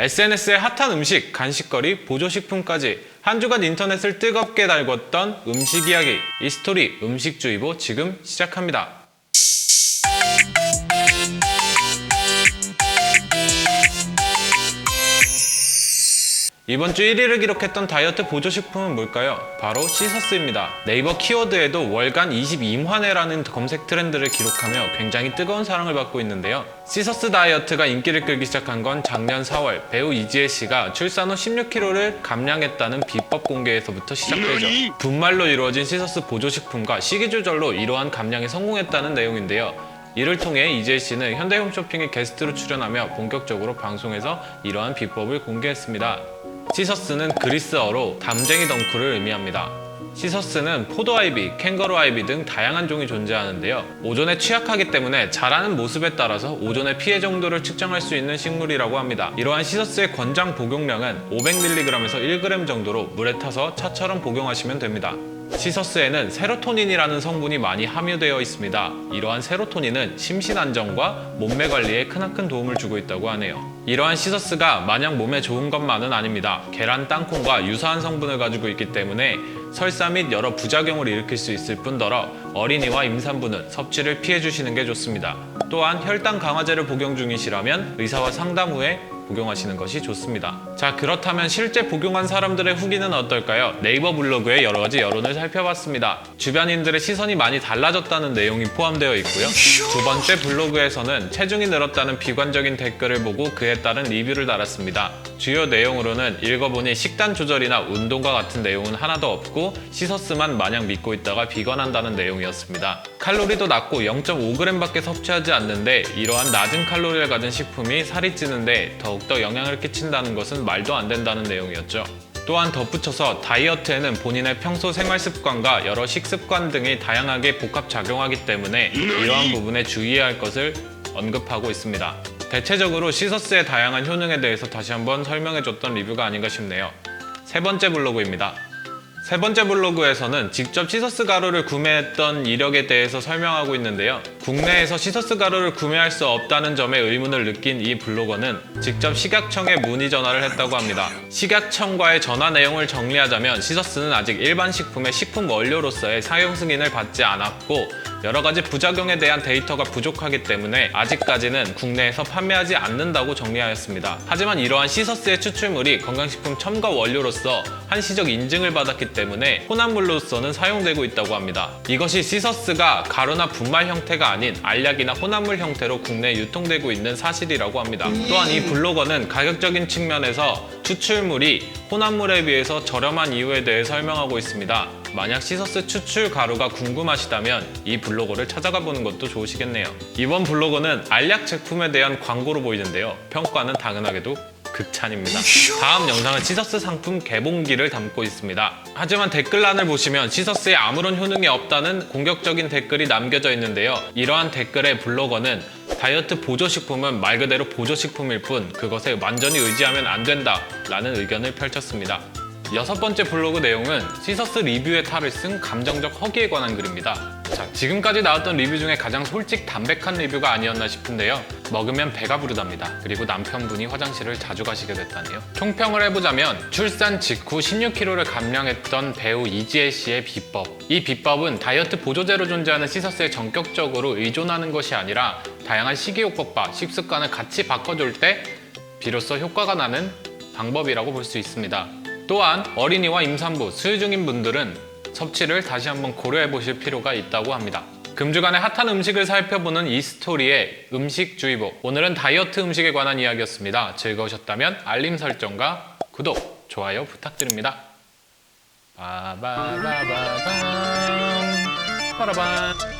SNS에 핫한 음식, 간식거리, 보조식품까지 한 주간 인터넷을 뜨겁게 달궜던 음식 이야기. 이 스토리 음식주의보 지금 시작합니다. 이번 주 1위를 기록했던 다이어트 보조식품은 뭘까요? 바로 시서스입니다. 네이버 키워드에도 월간 22만회라는 검색 트렌드를 기록하며 굉장히 뜨거운 사랑을 받고 있는데요. 시서스 다이어트가 인기를 끌기 시작한 건 작년 4월 배우 이지혜 씨가 출산 후 16kg를 감량했다는 비법 공개에서부터 시작되죠. 분말로 이루어진 시서스 보조식품과 식이 조절로 이러한 감량에 성공했다는 내용인데요. 이를 통해 이지혜 씨는 현대홈쇼핑에 게스트로 출연하며 본격적으로 방송에서 이러한 비법을 공개했습니다. 시서스는 그리스어로 담쟁이 덩쿨을 의미합니다. 시서스는 포도아이비, 캥거루아이비 등 다양한 종이 존재하는데요. 오존에 취약하기 때문에 자라는 모습에 따라서 오존의 피해 정도를 측정할 수 있는 식물이라고 합니다. 이러한 시서스의 권장 복용량은 500mg에서 1g 정도로 물에 타서 차처럼 복용하시면 됩니다. 시서스에는 세로토닌이라는 성분이 많이 함유되어 있습니다. 이러한 세로토닌은 심신 안정과 몸매 관리에 크나큰 도움을 주고 있다고 하네요. 이러한 시서스가 마냥 몸에 좋은 것만은 아닙니다. 계란, 땅콩과 유사한 성분을 가지고 있기 때문에 설사 및 여러 부작용을 일으킬 수 있을 뿐더러 어린이와 임산부는 섭취를 피해주시는 게 좋습니다. 또한 혈당 강화제를 복용 중이시라면 의사와 상담 후에 복용하시는 것이 좋습니다. 자, 그렇다면 실제 복용한 사람들의 후기는 어떨까요? 네이버 블로그에 여러가지 여론을 살펴봤습니다. 주변인들의 시선이 많이 달라졌다는 내용이 포함되어 있고요. 두 번째 블로그에서는 체중이 늘었다는 비관적인 댓글을 보고 그에 따른 리뷰를 달았습니다. 주요 내용으로는 읽어보니 식단 조절이나 운동과 같은 내용은 하나도 없고 시서스만 마냥 믿고 있다가 비관한다는 내용이었습니다. 칼로리도 낮고 0.5g밖에 섭취하지 않는데 이러한 낮은 칼로리를 가진 식품이 살이 찌는데 더욱더 영향을 끼친다는 것은 말도 안 된다는 내용이었죠. 또한 덧붙여서 다이어트에는 본인의 평소 생활 습관과 여러 식습관 등이 다양하게 복합작용하기 때문에 이러한 부분에 주의해야 할 것을 언급하고 있습니다. 대체적으로 시서스의 다양한 효능에 대해서 다시 한번 설명해줬던 리뷰가 아닌가 싶네요. 세 번째 블로그입니다. 세 번째 블로그에서는 직접 시서스 가루를 구매했던 이력에 대해서 설명하고 있는데요. 국내에서 시서스 가루를 구매할 수 없다는 점에 의문을 느낀 이 블로거는 직접 식약청에 문의 전화를 했다고 합니다. 식약청과의 전화 내용을 정리하자면 시서스는 아직 일반 식품의 식품 원료로서의 사용 승인을 받지 않았고 여러가지 부작용에 대한 데이터가 부족하기 때문에 아직까지는 국내에서 판매하지 않는다고 정리하였습니다. 하지만 이러한 시서스의 추출물이 건강식품 첨가 원료로서 한시적 인증을 받았기 때문에 혼합물로서는 사용되고 있다고 합니다. 이것이 시서스가 가루나 분말 형태가 아닌 알약이나 혼합물 형태로 국내에 유통되고 있는 사실이라고 합니다. 또한 이 블로거는 가격적인 측면에서 추출물이 혼합물에 비해서 저렴한 이유에 대해 설명하고 있습니다. 만약 시서스 추출 가루가 궁금하시다면 이 블로거를 찾아가 보는 것도 좋으시겠네요. 이번 블로거는 알약 제품에 대한 광고로 보이는데요. 평가는 당연하게도 극찬입니다. 다음 영상은 시서스 상품 개봉기를 담고 있습니다. 하지만 댓글란을 보시면 시서스에 아무런 효능이 없다는 공격적인 댓글이 남겨져 있는데요. 이러한 댓글의 블로거는 다이어트 보조식품은 말 그대로 보조식품일 뿐 그것에 완전히 의지하면 안 된다 라는 의견을 펼쳤습니다. 여섯 번째 블로그 내용은 시서스 리뷰의 탈을 쓴 감정적 허기에 관한 글입니다. 자, 지금까지 나왔던 리뷰 중에 가장 솔직 담백한 리뷰가 아니었나 싶은데요. 먹으면 배가 부르답니다. 그리고 남편분이 화장실을 자주 가시게 됐다네요. 총평을 해보자면 출산 직후 16kg를 감량했던 배우 이지혜 씨의 비법. 이 비법은 다이어트 보조제로 존재하는 시서스에 전격적으로 의존하는 것이 아니라 다양한 식이요법과 식습관을 같이 바꿔줄 때 비로소 효과가 나는 방법이라고 볼 수 있습니다. 또한 어린이와 임산부, 수유 중인 분들은 섭취를 다시 한번 고려해 보실 필요가 있다고 합니다. 금주간의 핫한 음식을 살펴보는 이 스토리의 음식주의보. 오늘은 다이어트 음식에 관한 이야기였습니다. 즐거우셨다면 알림 설정과 구독, 좋아요 부탁드립니다. 빠바바바밤 빠라밤.